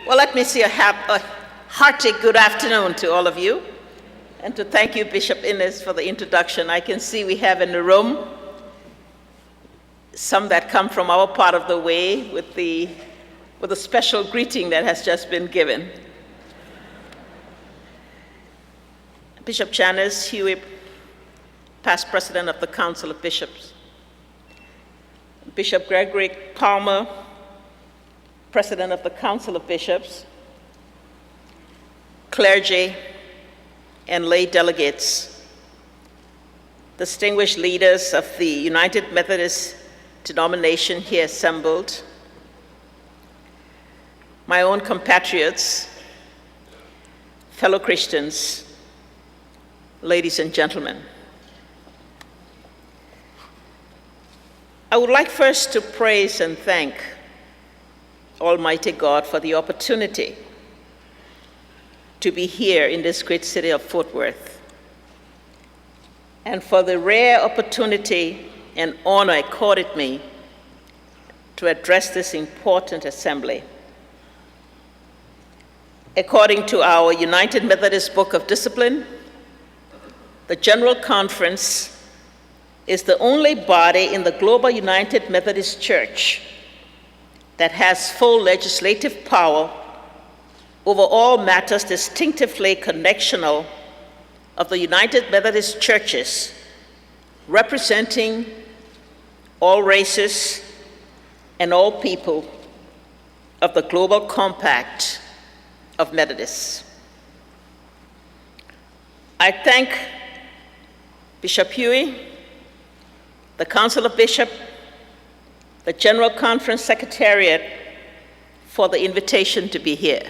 Well, let me say a hearty good afternoon to all of you, and to thank you, Bishop Innes, for the introduction. I can see we have in the room some that come from our part of the way with the special greeting that has just been given. Bishop Janice Huey, past president of the Council of Bishops. Bishop Gregory Palmer, president of the Council of Bishops. Clergy and lay delegates, distinguished leaders of the United Methodist denomination here assembled, my own compatriots, fellow Christians, ladies and gentlemen. I would like first to praise and thank Almighty God for the opportunity to be here in this great city of Fort Worth, and for the rare opportunity and honor accorded me to address this important assembly. According to our United Methodist Book of Discipline, the General Conference is the only body in the global United Methodist Church that has full legislative power over all matters distinctively connectional of the United Methodist churches, representing all races and all people of the global compact of Methodists. I thank Bishop Huey, the Council of Bishops, the General Conference Secretariat for the invitation to be here.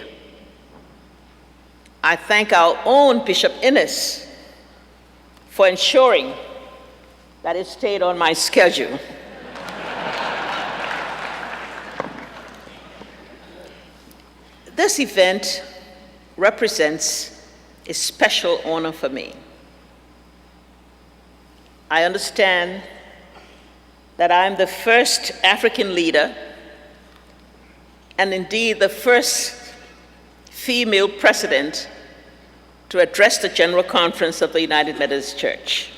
I thank our own Bishop Innes for ensuring that it stayed on my schedule. This event represents a special honor for me. I understand that I'm the first African leader, and indeed the first female president to address the General Conference of the United Methodist Church.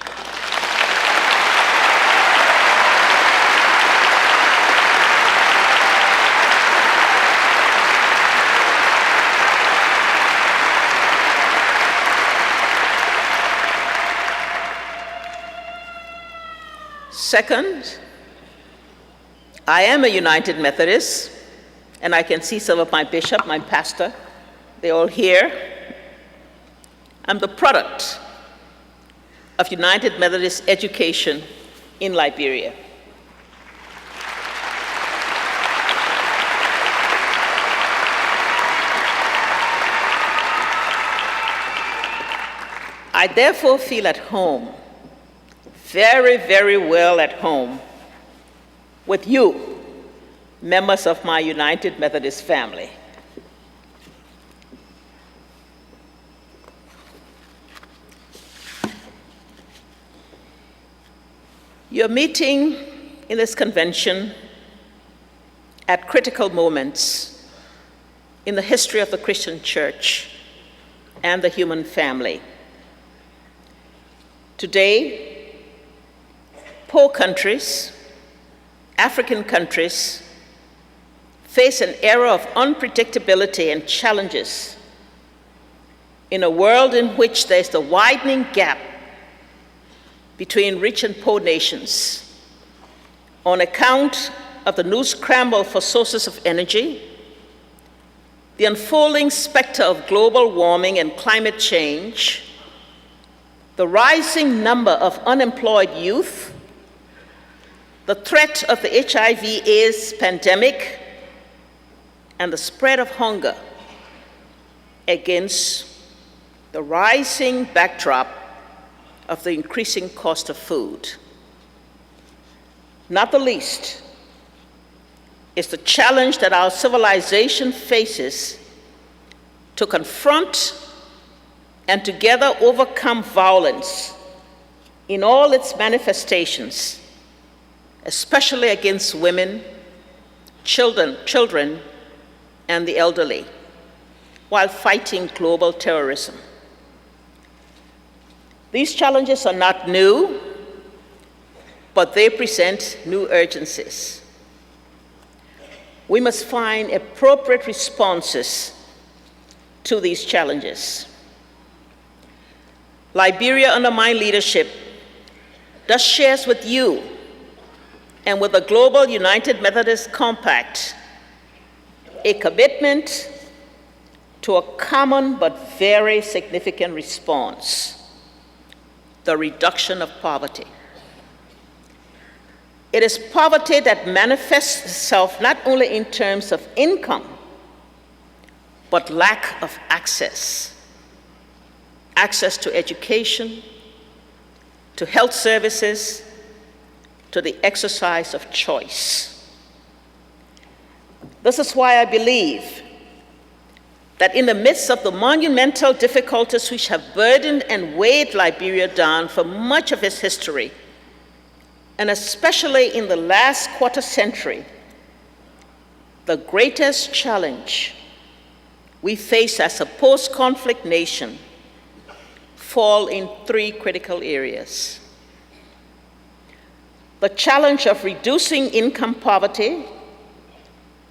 Second, I am a United Methodist, and I can see some of my bishop, my pastor, they're all here. I'm the product of United Methodist education in Liberia. I therefore feel at home, very, very well at home, with you, members of my United Methodist family. You're meeting in this convention at critical moments in the history of the Christian church and the human family. Today, poor countries, African countries, face an era of unpredictability and challenges in a world in which there's the widening gap between rich and poor nations on account of the new scramble for sources of energy, the unfolding specter of global warming and climate change, the rising number of unemployed youth, the threat of the HIV/AIDS pandemic, and the spread of hunger against the rising backdrop of the increasing cost of food. Not the least is the challenge that our civilization faces to confront and together overcome violence in all its manifestations, especially against women, children, and the elderly. while fighting global terrorism. These challenges are not new, but they present new urgencies. We must find appropriate responses to these challenges. Liberia, under my leadership, thus shares with you and with the Global United Methodist Compact a commitment to a common but very significant response: the reduction of poverty. It is poverty that manifests itself not only in terms of income, but lack of access. Access to education, to health services, to the exercise of choice. This is why I believe that in the midst of the monumental difficulties which have burdened and weighed Liberia down for much of its history, and especially in the last quarter century, the greatest challenge we face as a post-conflict nation fall in three critical areas: the challenge of reducing income poverty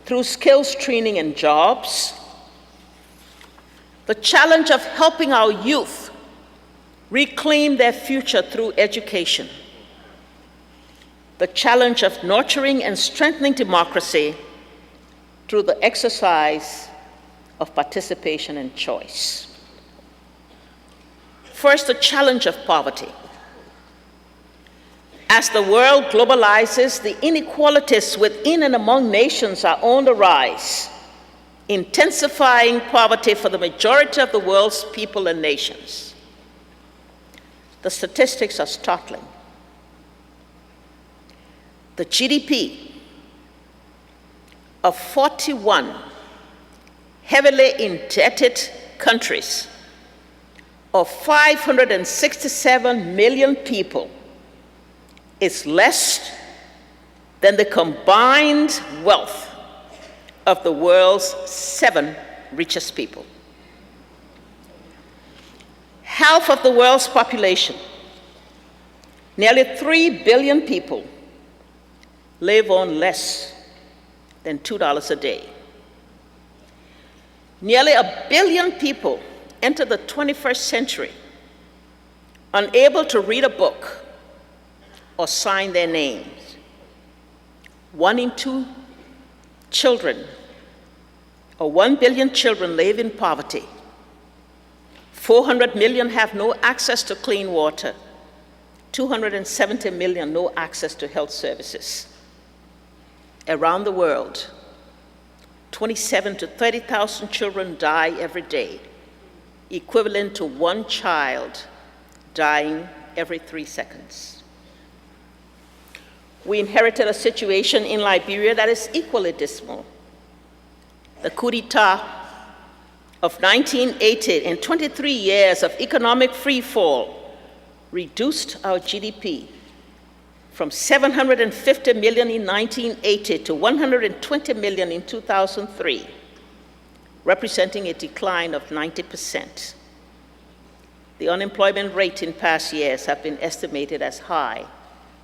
through skills training and jobs, the challenge of helping our youth reclaim their future through education, the challenge of nurturing and strengthening democracy through the exercise of participation and choice. First, the challenge of poverty. As the world globalizes, the inequalities within and among nations are on the rise, intensifying poverty for the majority of the world's people and nations. The statistics are startling. The GDP of 41 heavily indebted countries of 567 million people is less than the combined wealth of the world's 7 richest people. Half of the world's population, nearly 3 billion people, live on less than $2 a day. Nearly 1 billion people enter the 21st century unable to read a book or sign their names. 1 in 2 children, or 1 billion children, live in poverty. 400 million have no access to clean water. 270 million no access to health services. Around the world, 27,000 to 30,000 children die every day, equivalent to 1 child dying every 3 seconds. We inherited a situation in Liberia that is equally dismal. The coup d'etat of 1980 and 23 years of economic freefall reduced our GDP from 750 million in 1980 to 120 million in 2003, representing a decline of 90%. The unemployment rate in past years have been estimated as high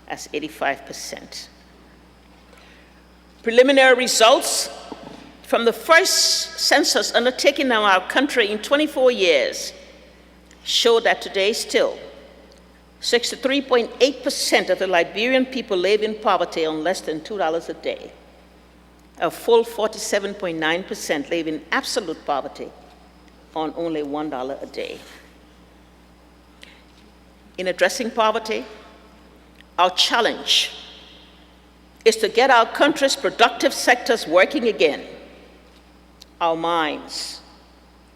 as 85%. Preliminary results from the first census undertaken in our country in 24 years show that today still 63.8% of the Liberian people live in poverty on less than $2 a day. A full 47.9% live in absolute poverty on only $1 a day. In addressing poverty, our challenge is to get our country's productive sectors working again. Our mines,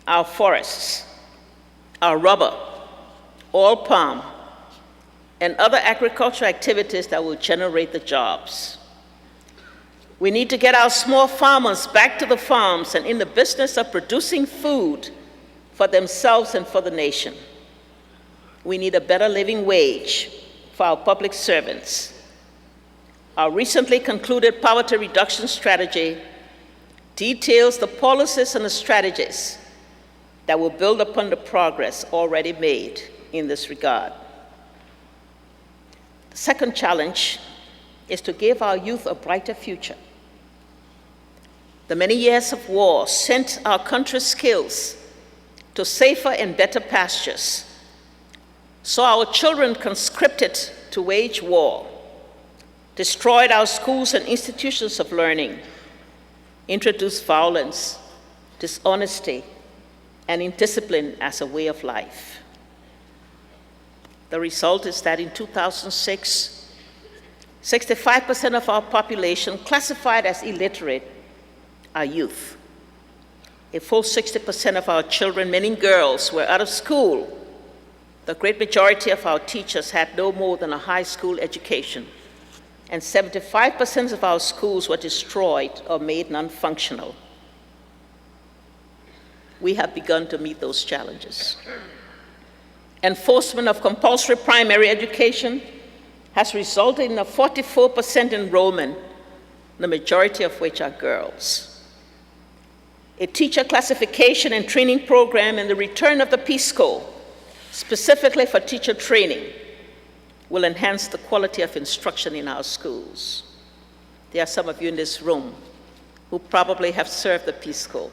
our forests, our rubber, oil palm, and other agricultural activities that will generate the jobs. We need to get our small farmers back to the farms and in the business of producing food for themselves and for the nation. We need a better living wage for our public servants. Our recently concluded poverty reduction strategy details the policies and the strategies that will build upon the progress already made in this regard. The second challenge is to give our youth a brighter future. The many years of war sent our country's skills to safer and better pastures, saw our children conscripted to wage war, destroyed our schools and institutions of learning, introduced violence, dishonesty, and indiscipline as a way of life. The result is that in 2006, 65% of our population classified as illiterate are youth. A full 60% of our children, many girls, were out of school. The great majority of our teachers had no more than a high school education, and 75% of our schools were destroyed or made non-functional. We have begun to meet those challenges. Enforcement of compulsory primary education has resulted in a 44% enrollment, the majority of which are girls. A teacher classification and training program and the return of the Peace Corps, specifically for teacher training, will enhance the quality of instruction in our schools. There are some of you in this room who probably have served the Peace Corps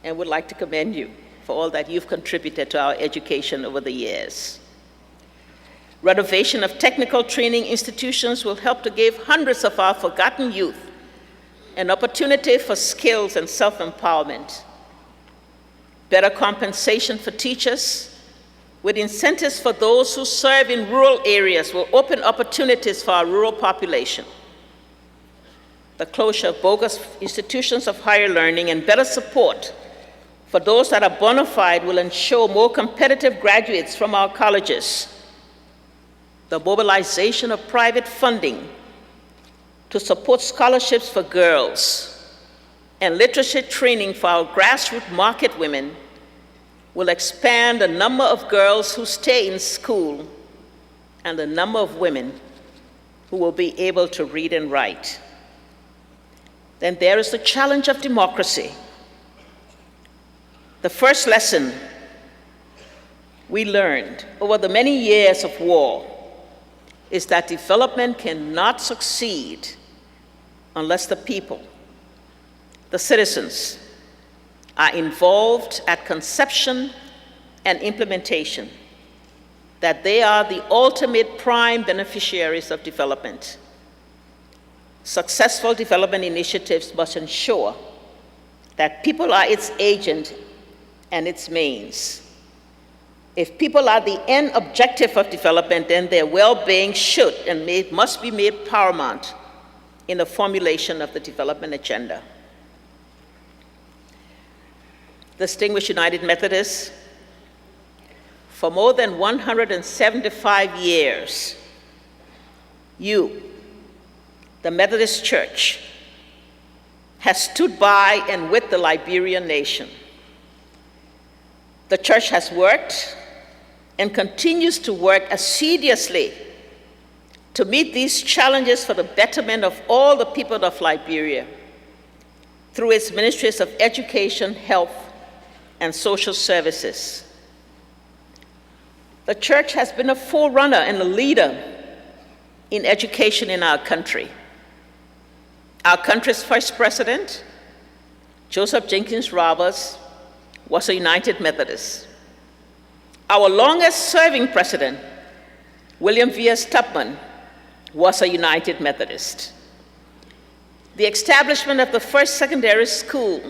and would like to commend you for all that you've contributed to our education over the years. Renovation of technical training institutions will help to give hundreds of our forgotten youth an opportunity for skills and self-empowerment. Better compensation for teachers with incentives for those who serve in rural areas will open opportunities for our rural population. The closure of bogus institutions of higher learning and better support for those that are bona fide will ensure more competitive graduates from our colleges. The mobilization of private funding to support scholarships for girls and literacy training for our grassroots market women will expand the number of girls who stay in school and the number of women who will be able to read and write. Then there is the challenge of democracy. The first lesson we learned over the many years of war is that development cannot succeed unless the people, the citizens, are involved at conception and implementation, that they are the ultimate prime beneficiaries of development. Successful development initiatives must ensure that people are its agent and its means. If people are the end objective of development, then their well-being should and must be made paramount in the formulation of the development agenda. Distinguished United Methodists, for more than 175 years, you, the Methodist Church, has stood by and with the Liberian nation. The church has worked and continues to work assiduously to meet these challenges for the betterment of all the people of Liberia through its ministries of education, health, and social services. The church has been a forerunner and a leader in education in our country. Our country's first president, Joseph Jenkins Roberts, was a United Methodist. Our longest-serving president, William V.S. Tubman, was a United Methodist. The establishment of the first secondary school,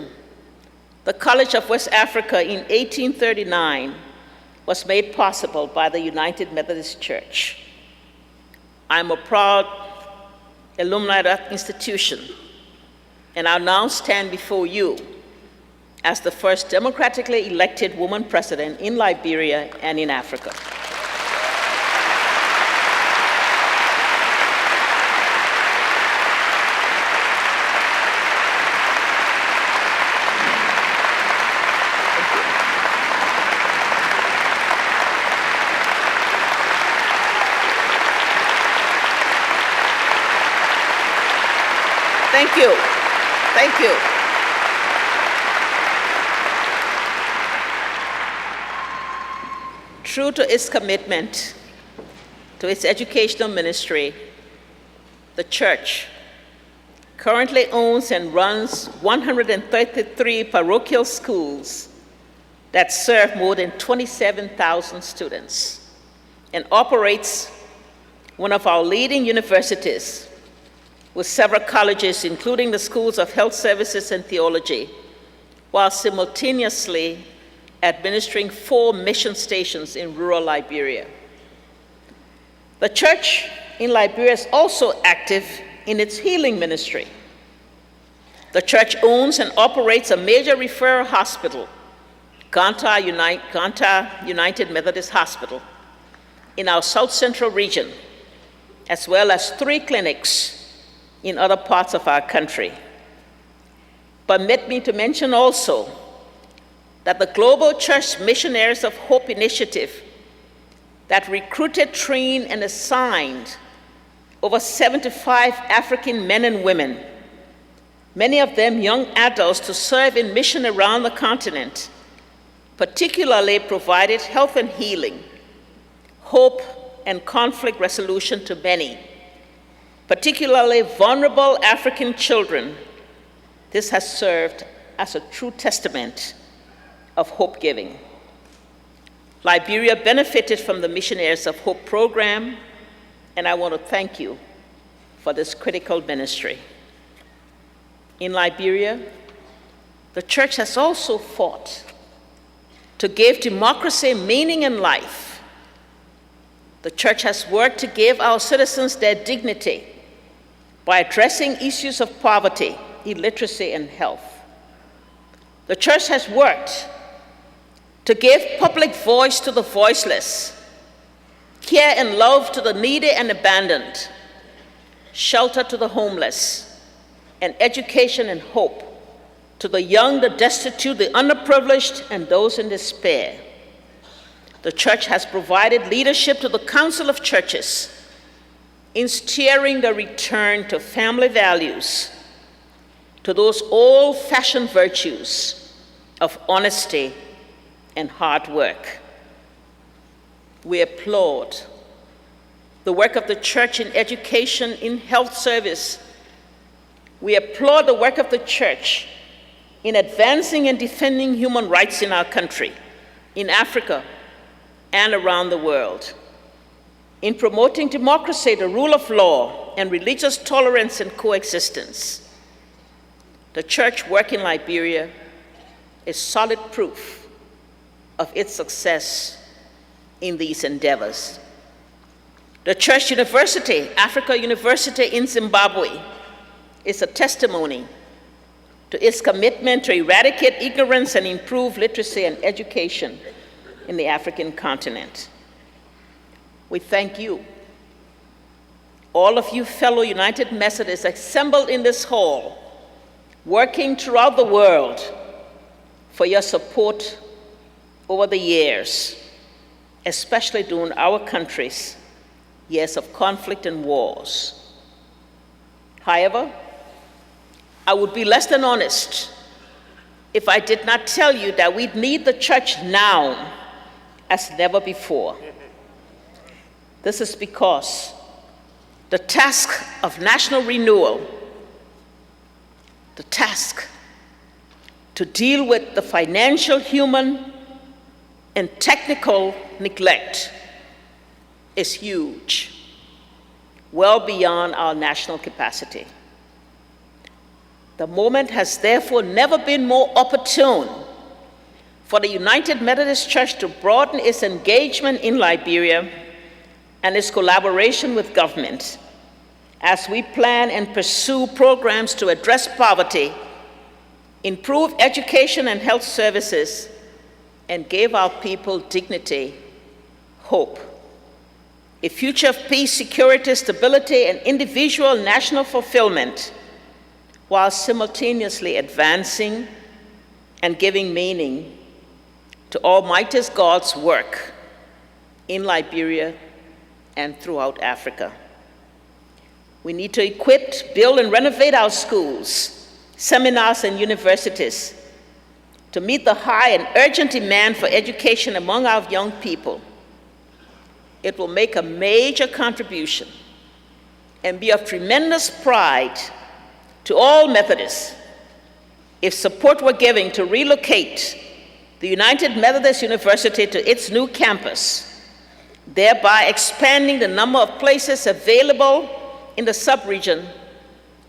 the College of West Africa, in 1839, was made possible by the United Methodist Church. I'm a proud alumni of that institution, and I now stand before you as the first democratically elected woman president in Liberia and in Africa. Thank you. Thank you. True to its commitment to its educational ministry, the church currently owns and runs 133 parochial schools that serve more than 27,000 students and operates one of our leading universities with several colleges, including the schools of health services and theology, while simultaneously administering 4 mission stations in rural Liberia. The church in Liberia is also active in its healing ministry. The church owns and operates a major referral hospital, Ganta United Methodist Hospital, in our South Central region, as well as 3 clinics in other parts of our country. Permit me to mention also that the Global Church Missionaries of Hope initiative that recruited, trained, and assigned over 75 African men and women, many of them young adults, to serve in mission around the continent, particularly provided health and healing, hope and conflict resolution to many, particularly vulnerable African children. This has served as a true testament of hope giving. Liberia benefited from the Missionaries of Hope program, and I want to thank you for this critical ministry. In Liberia, the church has also fought to give democracy meaning and life. The church has worked to give our citizens their dignity by addressing issues of poverty, illiteracy, and health. The church has worked to give public voice to the voiceless, care and love to the needy and abandoned, shelter to the homeless, and education and hope to the young, the destitute, the underprivileged, and those in despair. The church has provided leadership to the Council of Churches in steering the return to family values, to those old-fashioned virtues of honesty and hard work. We applaud the work of the church in education, in health service. We applaud the work of the church in advancing and defending human rights in our country, in Africa, and around the world, in promoting democracy, the rule of law, and religious tolerance and coexistence. The church work in Liberia is solid proof of its success in these endeavors. The Church University, Africa University in Zimbabwe, is a testimony to its commitment to eradicate ignorance and improve literacy and education in the African continent. We thank you, all of you fellow United Methodists assembled in this hall, working throughout the world, for your support over the years, especially during our country's years of conflict and wars. However, I would be less than honest if I did not tell you that we need the church now as never before. This is because the task of national renewal, the task to deal with the financial, human, and technical neglect is huge, well beyond our national capacity. The moment has therefore never been more opportune for the United Methodist Church to broaden its engagement in Liberia and its collaboration with government as we plan and pursue programs to address poverty, improve education and health services, and give our people dignity, hope, a future of peace, security, stability, and individual national fulfillment, while simultaneously advancing and giving meaning to Almighty God's work in Liberia and throughout Africa. We need to equip, build, and renovate our schools, seminars, and universities to meet the high and urgent demand for education among our young people, it will make a major contribution and be of tremendous pride to all Methodists if support were given to relocate the United Methodist University to its new campus, thereby expanding the number of places available in the sub-region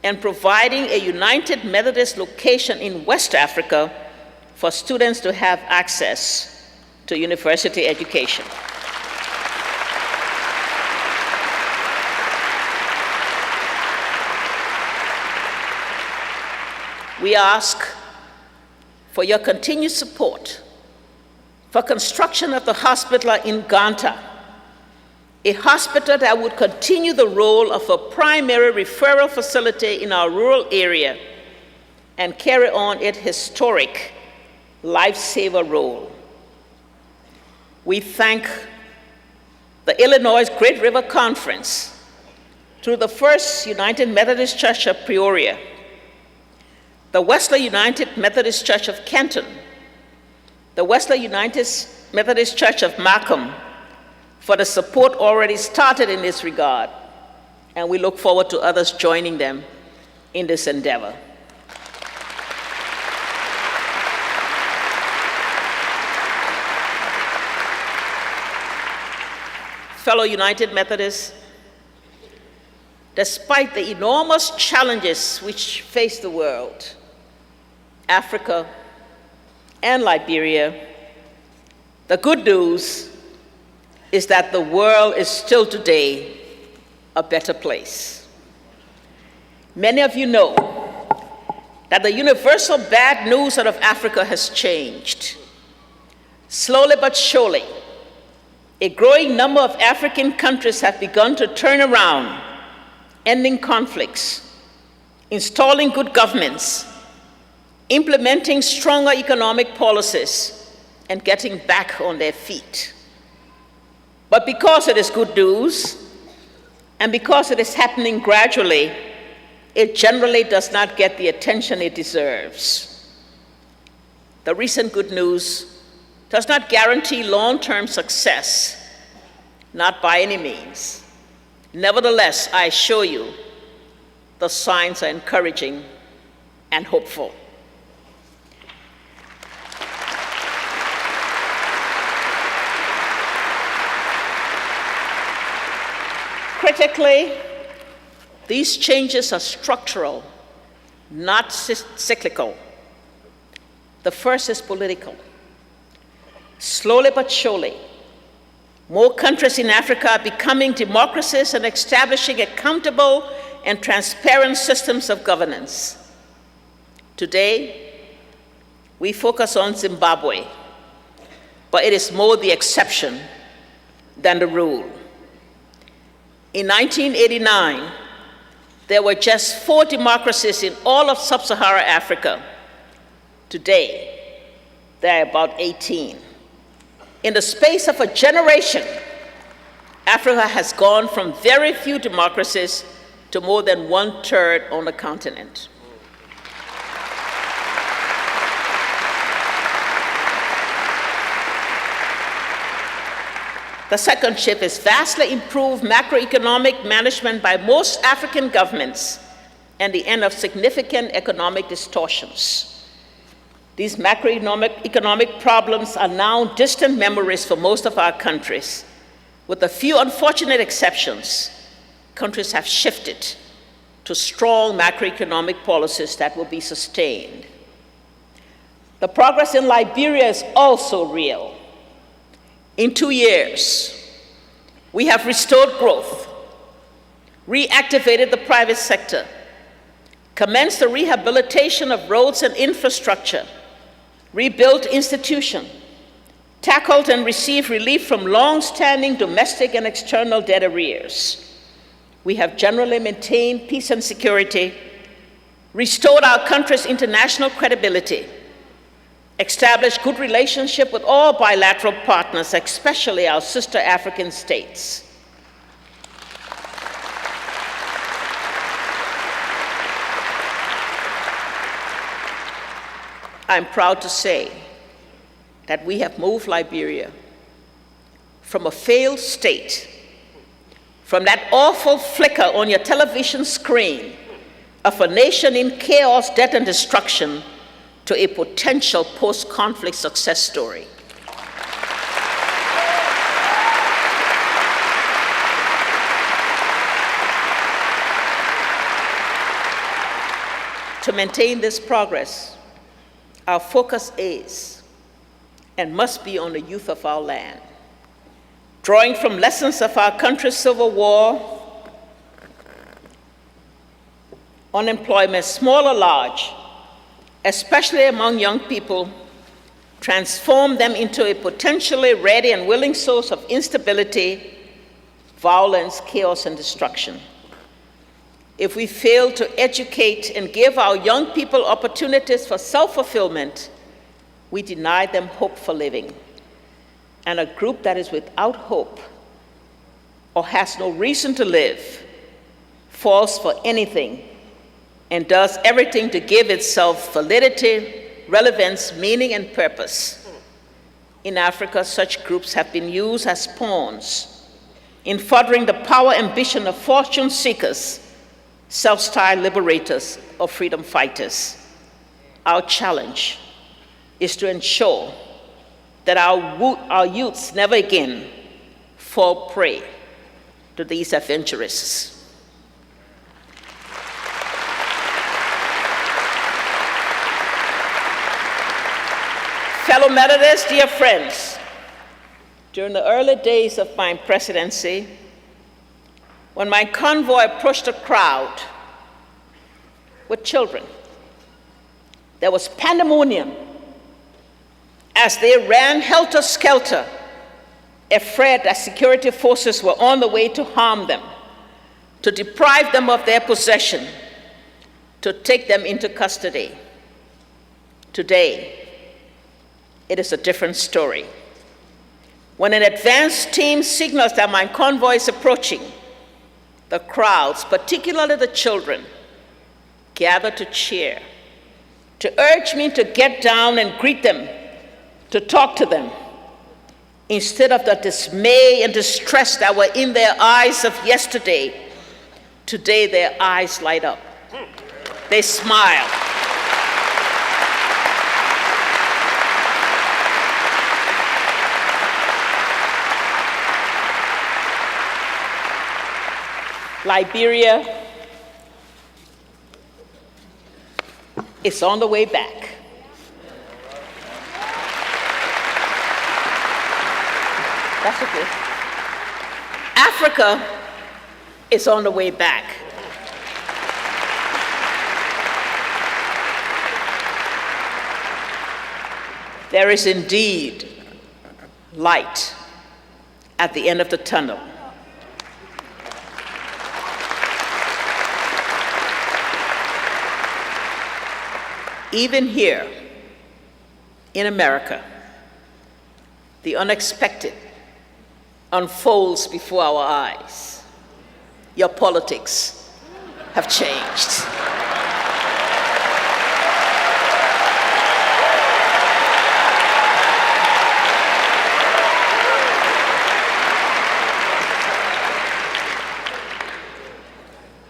and providing a United Methodist location in West Africa for students to have access to university education. We ask for your continued support for construction of the hospital in Ganta, a hospital that would continue the role of a primary referral facility in our rural area and carry on its historic lifesaver role. We thank the Illinois Great River Conference through the First United Methodist Church of Peoria, the Wesley United Methodist Church of Canton, the Wesley United Methodist Church of Markham, for the support already started in this regard, and we look forward to others joining them in this endeavor. Fellow United Methodists, despite the enormous challenges which face the world, Africa, and Liberia, the good news is that the world is still today a better place. Many of you know that the universal bad news out of Africa has changed. Slowly but surely, a growing number of African countries have begun to turn around, ending conflicts, installing good governments, implementing stronger economic policies, and getting back on their feet. But because it is good news, and because it is happening gradually, it generally does not get the attention it deserves. The recent good news does not guarantee long-term success, not by any means. Nevertheless, I assure you, the signs are encouraging and hopeful. Critically, these changes are structural, not cyclical. The first is political. Slowly but surely, more countries in Africa are becoming democracies and establishing accountable and transparent systems of governance. Today, we focus on Zimbabwe, but it is more the exception than the rule. In 1989, there were just 4 democracies in all of sub-Saharan Africa. Today, there are about 18. In the space of a generation, Africa has gone from very few democracies to more than 1/3 on the continent. The second shift is vastly improved macroeconomic management by most African governments and the end of significant economic distortions. These macroeconomic problems are now distant memories for most of our countries. With a few unfortunate exceptions, countries have shifted to strong macroeconomic policies that will be sustained. The progress in Liberia is also real. In 2 years, we have restored growth, reactivated the private sector, commenced the rehabilitation of roads and infrastructure, rebuilt institutions, tackled and received relief from long-standing domestic and external debt arrears. We have generally maintained peace and security, restored our country's international credibility, established good relationship with all bilateral partners, especially our sister African states. I'm proud to say that we have moved Liberia from a failed state, from that awful flicker on your television screen of a nation in chaos, death, and destruction, to a potential post-conflict success story. To maintain this progress, our focus is and must be on the youth of our land, drawing from lessons of our country's civil war, unemployment, small or large, especially among young people, transform them into a potentially ready and willing source of instability, violence, chaos, and destruction. If we fail to educate and give our young people opportunities for self-fulfillment, we deny them hope for living. And a group that is without hope or has no reason to live falls for anything and does everything to give itself validity, relevance, meaning, and purpose. In Africa, such groups have been used as pawns in furthering the power ambition of fortune seekers, self-styled liberators, or freedom fighters. Our challenge is to ensure that our youths never again fall prey to these adventurers. Fellow Methodists, dear friends, during the early days of my presidency, when my convoy approached a crowd with children, there was pandemonium as they ran helter-skelter, afraid that security forces were on the way to harm them, to deprive them of their possession, to take them into custody. Today, it is a different story. When an advance team signals that my convoy is approaching, the crowds, particularly the children, gather to cheer, to urge me to get down and greet them, to talk to them. Instead of the dismay and distress that were in their eyes of yesterday, today their eyes light up. They smile. Liberia is on the way back. That's okay. Africa is on the way back. There is indeed light at the end of the tunnel. Even here in America, the unexpected unfolds before our eyes. Your politics have changed.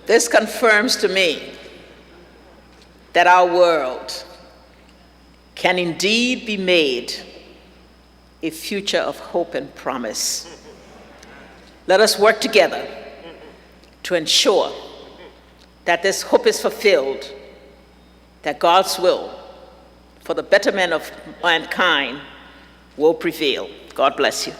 This confirms to me that our world can indeed be made a future of hope and promise. Let us work together to ensure that this hope is fulfilled, that God's will for the betterment of mankind will prevail. God bless you.